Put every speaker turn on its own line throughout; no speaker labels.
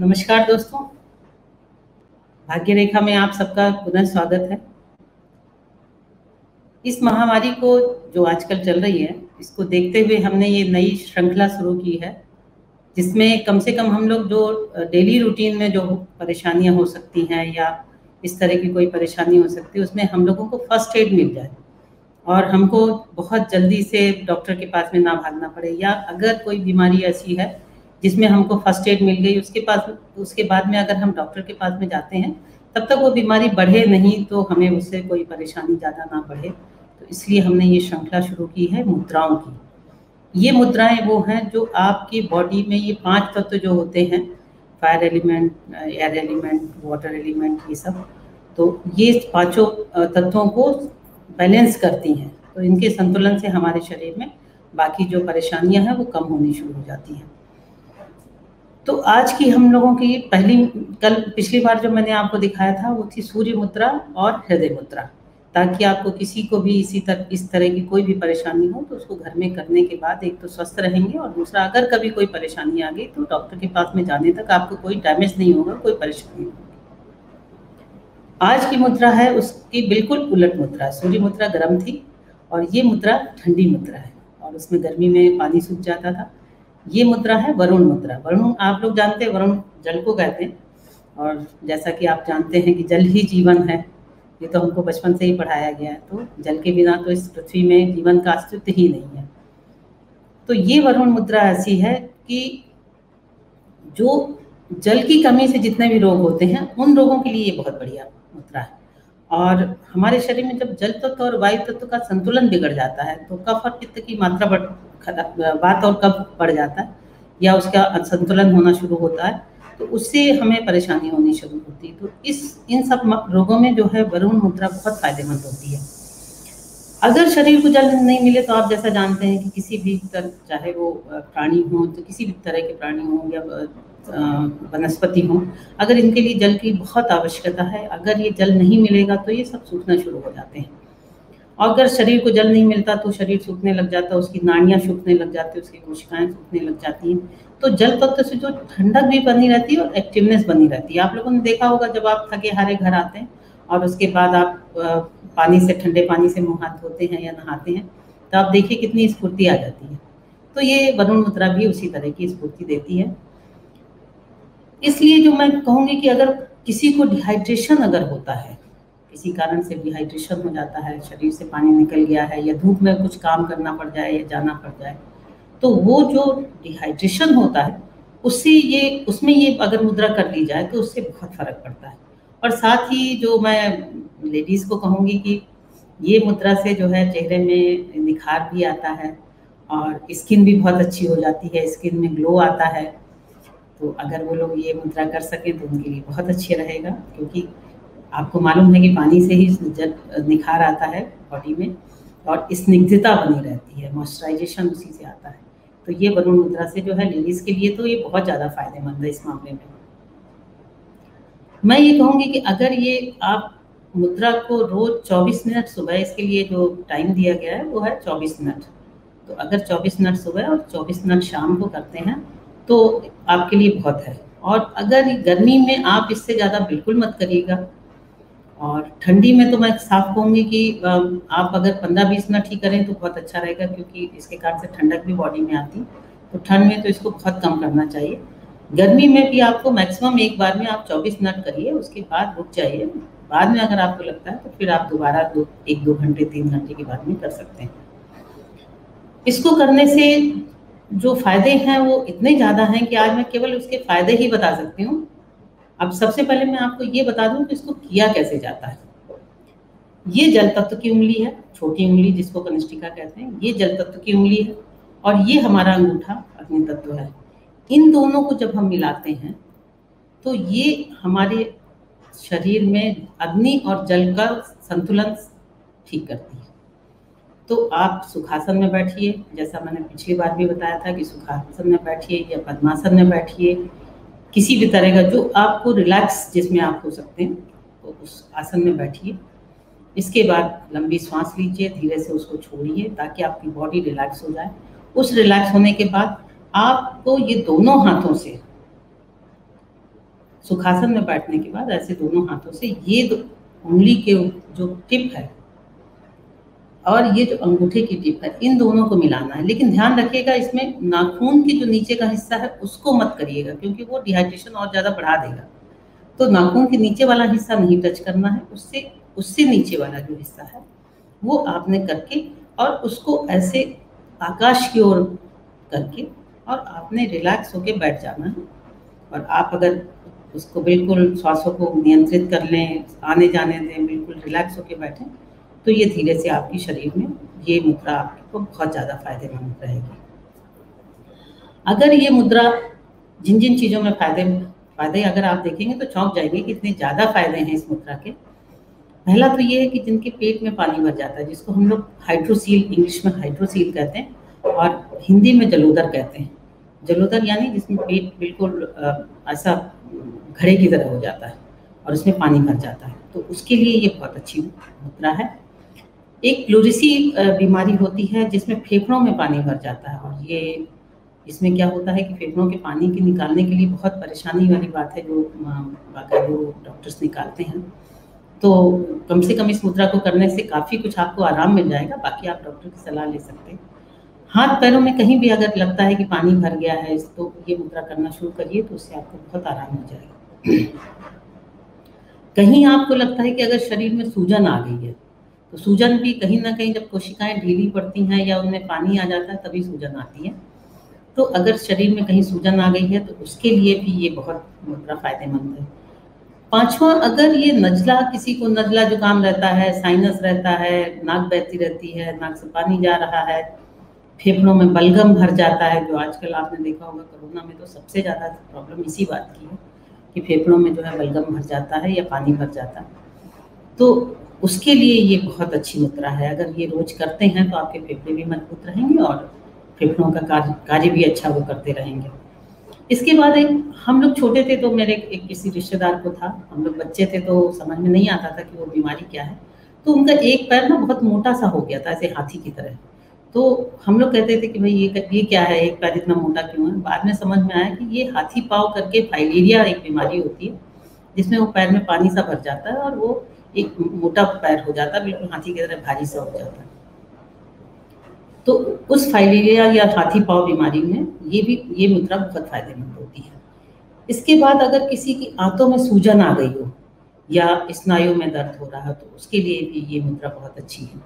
नमस्कार दोस्तों, भाग्य रेखा में आप सबका पुनः स्वागत है। इस महामारी को जो आजकल चल रही है, इसको देखते हुए हमने ये नई श्रृंखला शुरू की है, जिसमें कम से कम हम लोग जो डेली रूटीन में जो परेशानियां हो सकती हैं या इस तरह की कोई परेशानी हो सकती है, उसमें हम लोगों को फर्स्ट एड मिल जाए और हमको बहुत जल्दी से डॉक्टर के पास में ना भागना पड़े, या अगर कोई बीमारी ऐसी है जिसमें हमको फर्स्ट एड मिल गई, उसके बाद में अगर हम डॉक्टर के पास में जाते हैं तब तक वो बीमारी बढ़े नहीं, तो हमें उससे कोई परेशानी ज़्यादा ना बढ़े। तो इसलिए हमने ये श्रृंखला शुरू की है मुद्राओं की। ये मुद्राएं वो हैं जो आपकी बॉडी में ये 5 तत्व जो होते हैं, fire element, air element, water element, ये सब, तो ये पांचों तत्वों को बैलेंस करती हैं। तो इनके संतुलन से हमारे शरीर में बाकी जो परेशानियां हैं वो कम होनी शुरू हो जाती हैं। तो आज की हम लोगों की पिछली बार जो मैंने आपको दिखाया था वो थी सूर्य मुद्रा और हृदय मुद्रा, ताकि आपको किसी को भी इस तरह की कोई भी परेशानी हो तो उसको घर में करने के बाद एक तो स्वस्थ रहेंगे, और दूसरा अगर कभी कोई परेशानी आ गई तो डॉक्टर के पास में जाने तक आपको कोई डैमेज नहीं होगा, कोई परेशानी नहीं होगी। आज की मुद्रा है उसकी बिल्कुल उलट मुद्रा। सूर्य मुद्रा गर्म थी और ये मुद्रा ठंडी मुद्रा है, और उसमें गर्मी में पानी सूख जाता था। ये मुद्रा है वरुण मुद्रा। वरुण आप लोग जानते हैं, वरुण जल को कहते हैं, और जैसा कि आप जानते हैं कि जल ही जीवन है, ये तो हमको बचपन से ही पढ़ाया गया है। तो जल के बिना तो इस पृथ्वी में जीवन का अस्तित्व ही नहीं है। तो ये वरुण मुद्रा ऐसी है कि जो जल की कमी से जितने भी रोग होते हैं उन रोगों के लिए ये बहुत बढ़िया मुद्रा है। और हमारे शरीर में जब जल तत्व और वायु तत्व का संतुलन बिगड़ जाता है तो कफ और पित्त की मात्रा वात और कफ बढ़ जाता है, या उसका असंतुलन होना शुरू होता है, तो उससे हमें परेशानी होनी शुरू होती है। तो इन सब रोगों में जो है वरुण मुद्रा बहुत फायदेमंद होती है। अगर शरीर को जल नहीं मिले तो आप जैसा जानते हैं कि किसी भी चाहे वो प्राणी हो, तो किसी भी तरह के प्राणी हो या वनस्पति हो, अगर इनके लिए जल की बहुत आवश्यकता है, अगर ये जल नहीं मिलेगा तो ये सब सूखना शुरू हो जाते हैं। और अगर शरीर को जल नहीं मिलता तो शरीर सूखने लग जाता है, उसकी नाड़ियाँ सूखने लग जाती है, उसकी कोशिकाएं सूखने लग जाती हैं। तो जल तत्व से जो ठंडक भी बनी रहती है और एक्टिवनेस बनी रहती है। आप लोगों ने देखा होगा जब आप थके हारे घर आते हैं और उसके बाद आप ठंडे पानी से मुँह हाथ धोते हैं या नहाते हैं, तो आप देखिए कितनी स्फूर्ति आ जाती है। तो ये वरुण मुद्रा भी उसी तरह की स्फूर्ति देती है। इसलिए जो मैं कहूँगी कि अगर किसी को डिहाइड्रेशन अगर होता है, किसी कारण से डिहाइड्रेशन हो जाता है, शरीर से पानी निकल गया है, या धूप में कुछ काम करना पड़ जाए या जाना पड़ जाए, तो वो जो डिहाइड्रेशन होता है उसमें ये अगर मुद्रा कर ली जाए तो उससे बहुत फर्क पड़ता है। और साथ ही जो मैं लेडीज को कहूँगी कि ये मुद्रा से जो है चेहरे में निखार भी आता है और स्किन भी बहुत अच्छी हो जाती है, स्किन में ग्लो आता है। तो अगर वो लोग ये मुद्रा कर सकें तो उनके लिए बहुत अच्छे रहेगा, क्योंकि आपको मालूम है कि पानी से ही निखार आता है बॉडी में, और स्निग्धता बनी रहती है, मॉइस्चराइजेशन उसी से आता है। तो ये वरुण मुद्रा से जो है लेडीज के लिए तो ये बहुत ज़्यादा फायदेमंद है। इस मामले में मैं ये कहूँगी कि अगर ये आप मुद्रा को रोज 24 मिनट, सुबह इसके लिए जो टाइम दिया गया है वो है 24 मिनट, तो अगर 24 मिनट सुबह और 24 मिनट शाम को करते हैं तो आपके लिए बहुत है। और अगर गर्मी में आप इससे ज़्यादा बिल्कुल मत करिएगा, और ठंडी में तो मैं साफ कहूँगी कि आप अगर 15-20 मिनट ही करें तो बहुत अच्छा रहेगा, क्योंकि इसके कारण से ठंडक भी बॉडी में आती, तो ठंड में तो इसको बहुत कम करना चाहिए। गर्मी में भी आपको मैक्सिमम एक बार में आप 24 मिनट करिए, उसके बाद रुक जाइए। बाद में अगर आपको लगता है तो फिर आप दोबारा 1-2 घंटे 3 घंटे के बाद में कर सकते हैं। इसको करने से जो फायदे हैं वो इतने ज़्यादा हैं कि आज मैं केवल उसके फायदे ही बता सकती हूँ। अब सबसे पहले मैं आपको ये बता दूं कि इसको किया कैसे जाता है। ये जल तत्व की उंगली है, छोटी उंगली जिसको कनिष्ठिका कहते हैं, ये जल तत्व की उंगली है, और ये हमारा अंगूठा अग्नि तत्व है। इन दोनों को जब हम मिलाते हैं तो ये हमारे शरीर में अग्नि और जल का संतुलन ठीक करती है। तो आप सुखासन में बैठिए, जैसा मैंने पिछली बार भी बताया था कि सुखासन में बैठिए या पद्मासन में बैठिए, किसी भी तरह का जो आपको रिलैक्स जिसमें आप हो सकते हैं तो उस आसन में बैठिए। इसके बाद लंबी सांस लीजिए, धीरे से उसको छोड़िए ताकि आपकी बॉडी रिलैक्स हो जाए। उस रिलैक्स होने के बाद आपको ये दोनों हाथों से सुखासन में बैठने के बाद ऐसे दोनों हाथों से ये उंगली के जो टिप है और ये जो अंगूठे की टिप है, इन दोनों को मिलाना है। लेकिन ध्यान रखिएगा, इसमें नाखून के जो नीचे का हिस्सा है उसको मत करिएगा, क्योंकि वो डिहाइड्रेशन और ज़्यादा बढ़ा देगा। तो नाखून के नीचे वाला हिस्सा नहीं टच करना है, उससे नीचे वाला जो हिस्सा है वो आपने करके और उसको ऐसे आकाश की ओर करके और आपने रिलैक्स होके बैठ जाना है। और आप अगर उसको बिल्कुल श्वासों को नियंत्रित कर लें, आने जाने दें, बिल्कुल रिलैक्स होके बैठें, तो ये धीरे से आपकी शरीर में ये मुद्रा आपको बहुत ज़्यादा फायदेमंद रहेगी। अगर ये मुद्रा जिन जिन चीज़ों में फायदे अगर आप देखेंगे तो चौंक जाएंगे कि इतने ज़्यादा फायदे हैं इस मुद्रा के। पहला तो ये है कि जिनके पेट में पानी भर जाता है, जिसको हम लोग हाइड्रोसील, इंग्लिश में हाइड्रोसील कहते हैं और हिंदी में जलोदर कहते हैं। जलोदर यानी जिसमें पेट बिल्कुल ऐसा घड़े की तरह हो जाता है और उसमें पानी भर जाता है, तो उसके लिए ये बहुत अच्छी मुद्रा है। एक प्लूरिसी बीमारी होती है जिसमें फेफड़ों में पानी भर जाता है, और ये इसमें क्या होता है कि फेफड़ों के पानी के निकालने के लिए बहुत परेशानी वाली बात है, जो बाकायदा डॉक्टर्स निकालते हैं। तो कम से कम इस मुद्रा को करने से काफ़ी कुछ आपको आराम मिल जाएगा। बाकी आप डॉक्टर की सलाह ले सकते हैं। हाथ पैरों में कहीं भी अगर लगता है कि पानी भर गया है, तो ये मुद्रा करना शुरू करिए, तो उससे आपको बहुत आराम हो जाएगा। कहीं आपको लगता है कि अगर शरीर में सूजन आ गई है, तो सूजन भी कहीं ना कहीं जब कोशिकाएं ढीली पड़ती हैं या उनमें पानी आ जाता है तभी सूजन आती है। तो अगर शरीर में कहीं सूजन आ गई है तो उसके लिए भी ये बहुत मुद्रा फायदेमंद है। पांचवा, अगर ये नज़ला, किसी को नज़ला जुकाम रहता है, साइनस रहता है, नाक बहती रहती है, नाक से पानी जा रहा है, फेफड़ों में बलगम भर जाता है, जो आजकल आपने देखा होगा कोरोना में तो सबसे ज़्यादा प्रॉब्लम इसी बात की है कि फेफड़ों में जो है बलगम भर जाता है या पानी भर जाता है, तो उसके लिए ये बहुत अच्छी मुद्रा है। अगर ये रोज करते हैं तो आपके फेफड़े भी मजबूत रहेंगे और फेफड़ों का कार्य भी अच्छा वो करते रहेंगे। इसके बाद हम लोग छोटे थे तो मेरे एक किसी रिश्तेदार को था, हम लोग बच्चे थे तो समझ में नहीं आता था कि वो बीमारी क्या है, तो उनका एक पैर ना बहुत मोटा सा हो गया था, ऐसे हाथी की तरह। तो हम लोग कहते थे कि भाई ये क्या है, एक पैर इतना मोटा क्यों है। बाद में समझ में आया कि ये हाथी पाँव करके फाइलेरिया एक बीमारी होती है, जिसमें वो पैर में पानी सा भर जाता है और वो एक मोटा पैर हो जाता है, बिल्कुल हाथी की तरह भारी सा हो जाता है। तो उस फाइलेरिया या हाथी पाँव बीमारी में ये मुद्रा बहुत फायदेमंद होती है। इसके बाद अगर किसी की आंतों में सूजन आ गई हो या स्नायु में दर्द हो रहा है, तो उसके लिए भी ये मुद्रा बहुत अच्छी है।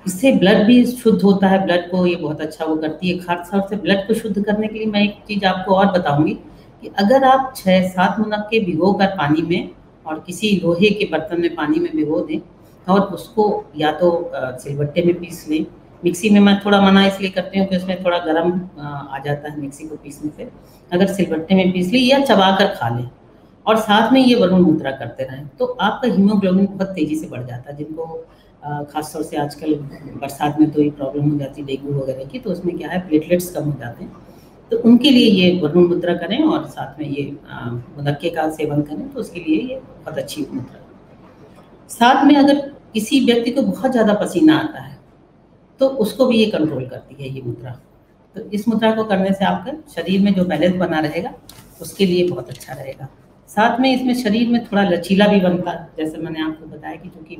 इससे ब्लड भी शुद्ध होता है, ब्लड को ये बहुत अच्छा वो करती है। खास तौर से ब्लड को शुद्ध करने के लिए मैं एक चीज़ आपको और बताऊंगी कि अगर आप 6-7 मुनक्के भिगो कर पानी में और किसी लोहे के बर्तन में पानी में भिगो दें और उसको या तो सिलबट्टे में पीस लें। मिक्सी में मैं थोड़ा मना इसलिए करती हूँ कि उसमें थोड़ा गर्म आ जाता है मिक्सी को पीसने से। अगर सिलबट्टे में पीस ली या चबा कर खा लें और साथ में ये वरुण मुद्रा करते रहें, तो आपका हीमोग्लोबिन बहुत तेज़ी से बढ़ जाता है। जिनको खासतौर से आजकल बरसात में तो ये प्रॉब्लम हो जाती है डेंगू वगैरह की, तो उसमें क्या है प्लेटलेट्स कम हो जाते हैं, तो उनके लिए ये वरुण मुद्रा करें और साथ में ये मुनक्के का सेवन करें, तो उसके लिए ये बहुत अच्छी मुद्रा। साथ में अगर किसी व्यक्ति को बहुत ज़्यादा पसीना आता है तो उसको भी ये कंट्रोल करती है ये मुद्रा। तो इस मुद्रा को करने से आपका शरीर में जो बैलेंस बना रहेगा उसके लिए बहुत अच्छा रहेगा। साथ में इसमें शरीर में थोड़ा लचीला भी बनता है, जैसे मैंने आपको बताया कि क्योंकि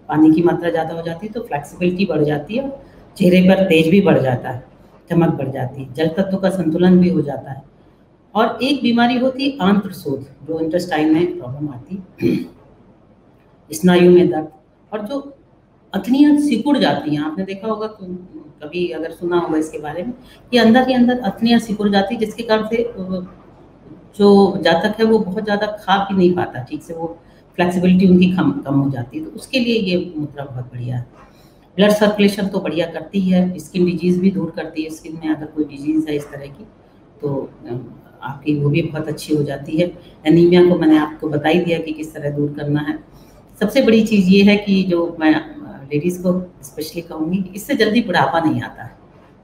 पानी की मात्रा ज़्यादा हो जाती है तो फ्लेक्सिबिलिटी बढ़ जाती है, चेहरे पर तेज भी बढ़ जाता है, चमक बढ़ जाती है, जल तत्व का संतुलन भी हो जाता है। और एक बीमारी होती है आंत्रशोथ, जो इंटेस्टाइन में प्रॉब्लम आती है, स्नायु में दर्द, और जो अथनियाँ सिकुड़ जाती हैं। आपने देखा होगा कभी, अगर सुना होगा इसके बारे में, कि अंदर ही अंदर अथनियाँ सिकुड़ जाती है, जिसके कारण से जो जातक है वो बहुत ज़्यादा खा भी नहीं पाता ठीक से, वो फ्लेक्सिबिलिटी उनकी कम हो जाती है। तो उसके लिए ये मुद्रा बहुत बढ़िया है। ब्लड सर्कुलेशन तो बढ़िया करती है, स्किन डिजीज़ भी दूर करती है। स्किन में अगर कोई डिजीज़ है इस तरह की तो आपकी वो भी बहुत अच्छी हो जाती है। एनीमिया को मैंने आपको बता ही दिया कि किस तरह दूर करना है। सबसे बड़ी चीज़ ये है कि जो मैं लेडीज़ को स्पेशली कहूँगी, इससे जल्दी बुढ़ापा नहीं आता है।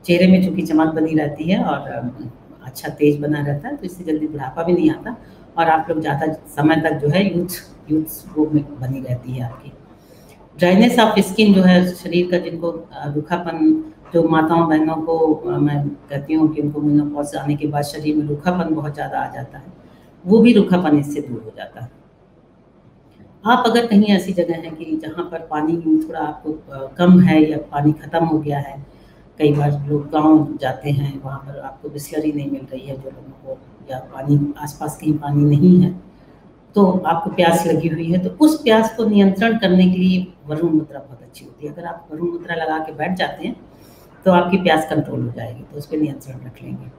चेहरे में चूँकि चमक बनी रहती है और अच्छा तेज बना रहता है, तो इससे जल्दी बुढ़ापा भी नहीं आता और आप लोग ज़्यादा समय तक जो है यूथ वो में बनी रहती है आपकी। ड्राइनेस ऑफ स्किन जो है शरीर का, जिनको रूखापन, जो माताओं बहनों को मैं कहती हूँ कि उनको मेनोपॉज आने के बाद शरीर में रूखापन बहुत ज़्यादा आ जाता है, वो भी रूखापन इससे दूर हो जाता है। आप अगर कहीं ऐसी जगह हैं कि जहाँ पर पानी थोड़ा आपको कम है या पानी ख़त्म हो गया है, कई बार लोग गाँव जाते हैं, वहाँ पर आपको बिसलरी नहीं मिल रही है जो लोगों को, या पानी आस-पास कहीं पानी नहीं है, तो आपको प्यास लगी हुई है, तो उस प्यास को नियंत्रण करने के लिए वरुण मुद्रा बहुत अच्छी होती है। अगर आप वरुण मुद्रा लगा के बैठ जाते हैं, तो आपकी प्यास कंट्रोल हो जाएगी, तो उस पे नियंत्रण रख लेंगे।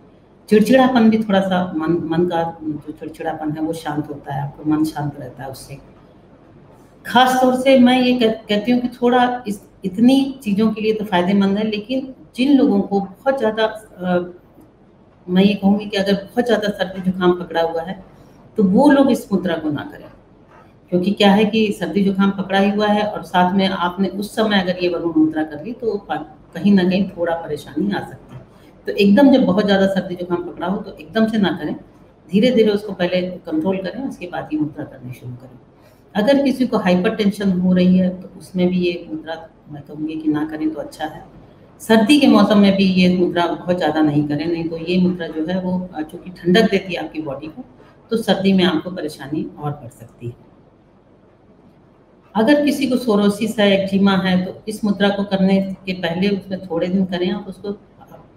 चिड़चिड़ापन भी थोड़ा-सा मन का जो चिड़चिड़ापन है वो शांत होता है, आपका मन शांत रहता है उससे। ख़ास तौर से मैं ये कहती हूँ कि थोड़ा इतनी चीज़ों के लिए तो फ़ायदेमंद है, लेकिन जिन लोगों को बहुत ज़्यादा मैं ये कहूँगी कि अगर बहुत ज़्यादा सर्दी-जुकाम पकड़ा हुआ है, तो वो लोग इस मुद्रा को ना करें। क्योंकि क्या है कि सर्दी-जुकाम पकड़ा ही हुआ है और साथ में आपने उस समय अगर ये वरुण मुद्रा कर ली, तो कहीं न कहीं थोड़ा परेशानी आ सकती है। तो एकदम जब बहुत ज़्यादा सर्दी-जुकाम पकड़ा हो, तो एकदम से ना करें। धीरे-धीरे उसको पहले कंट्रोल करें, उसके बाद ये मुद्रा करनी शुरू करें। अगर किसी को हाइपरटेंशन हो रही है, तो उसमें भी ये मुद्रा मैं कहूँगी कि ना करें तो अच्छा है। सर्दी के मौसम में भी ये मुद्रा बहुत ज़्यादा नहीं करें, नहीं तो ये मुद्रा जो है वो चूँकि ठंडक देती है आपकी बॉडी को, तो सर्दी में आपको परेशानी और बढ़ सकती है। अगर किसी को सोरोसिस है, एक्जिमा है, तो इस मुद्रा को करने के पहले उसमें थोड़े दिन करें, आप उसको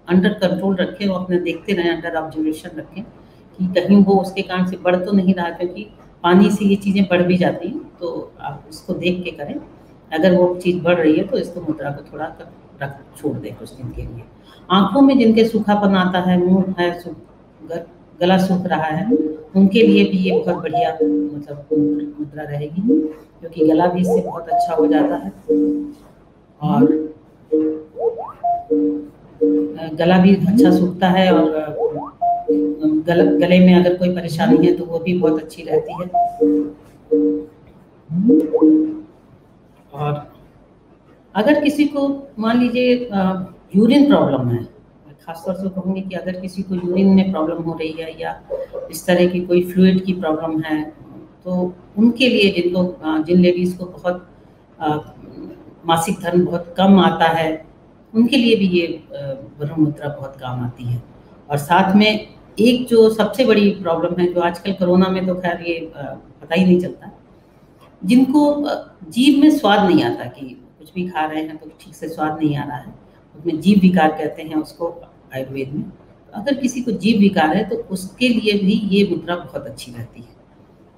अंडर कंट्रोल रखें और अपने देखते रहें, अंडर ऑब्जर्वेशन रखें कि कहीं वो उसके कारण से बढ़ तो नहीं रहा, क्योंकि पानी से ये चीज़ें बढ़ भी जाती हैं, तो आप उसको देख के करें। अगर वो चीज़ बढ़ रही है तो इसको मुद्रा को थोड़ा रख छोड़ दें कुछ दिन के लिए। आँखों में जिनके सूखापन आता है, मुँह है गला सूख रहा है, उनके लिए भी ये बहुत बढ़िया मतलब मुद्रा रहेगी, क्योंकि गला भी इससे बहुत अच्छा हो जाता है और गला भी अच्छा सूखता है, और गले में अगर कोई परेशानी है तो वो भी बहुत अच्छी रहती है। और अगर किसी को मान लीजिए यूरिन प्रॉब्लम है, खासतौर से कहूँगी कि अगर किसी को यूरिन में प्रॉब्लम हो रही है या इस तरह की कोई फ्लूइड की प्रॉब्लम है, तो उनके लिए जिन लेडीज़ को बहुत मासिक धर्म बहुत कम आता है, उनके लिए भी ये वरुण मुद्रा बहुत काम आती है। और साथ में एक जो सबसे बड़ी प्रॉब्लम है, जो आजकल कोरोना में तो खैर ये पता ही नहीं चलता, जिनको जीभ में स्वाद नहीं आता, कि कुछ भी खा रहे हैं तो ठीक से स्वाद नहीं आ रहा है, उसमें जीभ विकार कहते हैं उसको आयुर्वेद में। अगर किसी को जीभ विकार है तो उसके लिए भी ये मुद्रा बहुत अच्छी रहती है।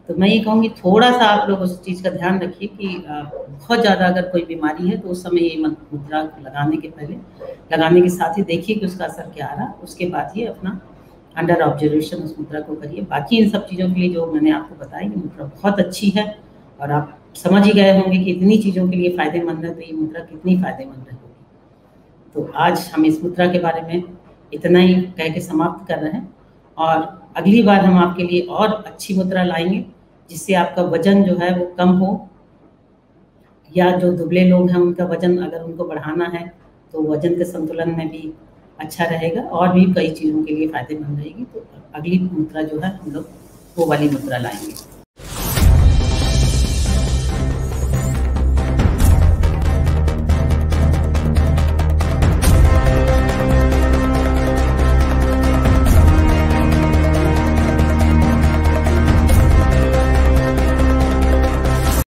तो मैं ये कहूँगी थोड़ा-सा आप लोग उस चीज़ का ध्यान रखिए कि बहुत ज़्यादा अगर कोई बीमारी है तो उस समय ये मुद्रा लगाने के साथ ही देखिए कि उसका असर क्या आ रहा है, उसके बाद ही अपना अंडर ऑब्जर्वेशन उस मुद्रा को करिए। बाकी इन सब चीज़ों के लिए जो मैंने आपको बताया, ये मुद्रा बहुत अच्छी है और आप समझ ही गए होंगे कि इतनी चीज़ों के लिए फ़ायदेमंद है, तो ये मुद्रा कितनी फ़ायदेमंद रहेगी। तो आज हम इस मुद्रा के बारे में इतना ही कह के समाप्त कर रहे हैं, और अगली बार हम आपके लिए और अच्छी मुद्रा लाएँगे, जिससे आपका वज़न जो है वो कम हो, या जो दुबले लोग हैं उनका वज़न अगर उनको बढ़ाना है तो वज़न के संतुलन में भी अच्छा रहेगा, और भी कई चीज़ों के लिए फ़ायदेमंद रहेगी। तो अगली मुद्रा जो है हम लोग वो वाली मुद्रा लाएँगे।